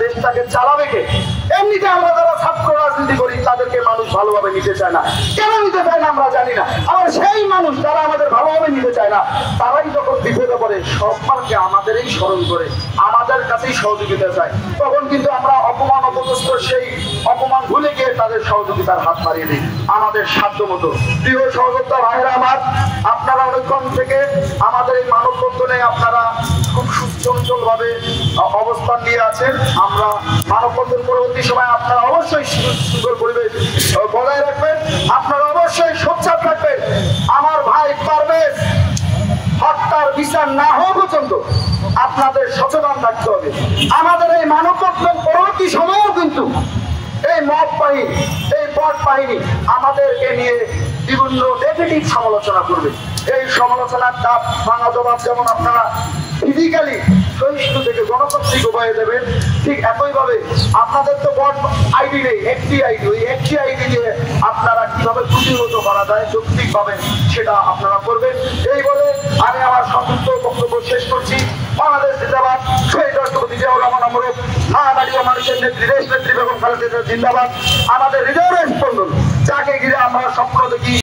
দেশটাকে চালাবে কে? এমনিতে আমরা যারা ছাত্র রাজনীতি করি তাদেরকে মানুষ ভালোভাবে নিতে চায় না। কেন নিতে চায় না আমরা জানি না। আবার সেই মানুষ যারা আমাদের ভালোভাবে নিতে চায় না, তারাই যখন বিপদে পড়ে সম্মানকে আমাদেরই স্মরণ করে আমাদের কাছেই সহযোগিতা চায়, তখন কিন্তু আমরা অপমান অপদস্থ সেই অপমান ভুলে গিয়ে তাদের সহযোগিতার হাত বাড়িয়ে দিই আমাদের সাধ্য মতো। প্রিয় সহযোদ্ধা ভাইরা আমার, আপনারা অনেকক্ষণ থেকে আমাদের এই মানববন্ধনে আপনারা খুব সুচঞ্চল ভাবে অবস্থান নিয়ে আছেন। আমরা মানববন্ধন পরবর্তী সময় আপনারা অবশ্যই সুন্দর পরিবেশ বজায় রাখবেন, আপনারা অবশ্যই সোচ্চার থাকবেন। আমার ভাই পারভেজ হত্যার বিচার না হওয়া পর্যন্ত আপনাদের সচেতন থাকতে হবে। আমাদের এই মানববন্ধন পরবর্তী সময়ও কিন্তু এই মব বাহিনী, এই পথ বাহিনী আমাদেরকে নিয়ে বিভিন্ন নেগেটিভ সমালোচনা করবে। এই সমালোচনার চাপ ভাঙা জবাব যেমন আপনারা ফিজিক্যালি সহিষ্ণু থেকে গণতান্ত্রিক উপায়ে দেবেন, ঠিক একইভাবে আপনাদের তো বট আইডি নেই, একটি আইডি, ওই একটি আইডি দিয়ে আপনারা কিভাবে প্রতিহত করা যায় যৌক্তিকভাবে সেটা আপনারা করবেন। এই বলে আমি আমার সংক্ষিপ্ত বক্তব্য শেষ করছি। বাংলাদেশ জিন্দাবাদ, শহীদ রাষ্ট্রপতি জিয়াউর রহমান অমরক, মহানারীয় মানুষের নেত্রী, দেশ নেত্রী বেগম খালেদা জিয়া জিন্দাবাদ। আমাদের হৃদয়ের স্পন্দন, যাকে ঘিরে আমরা স্বপ্ন দেখি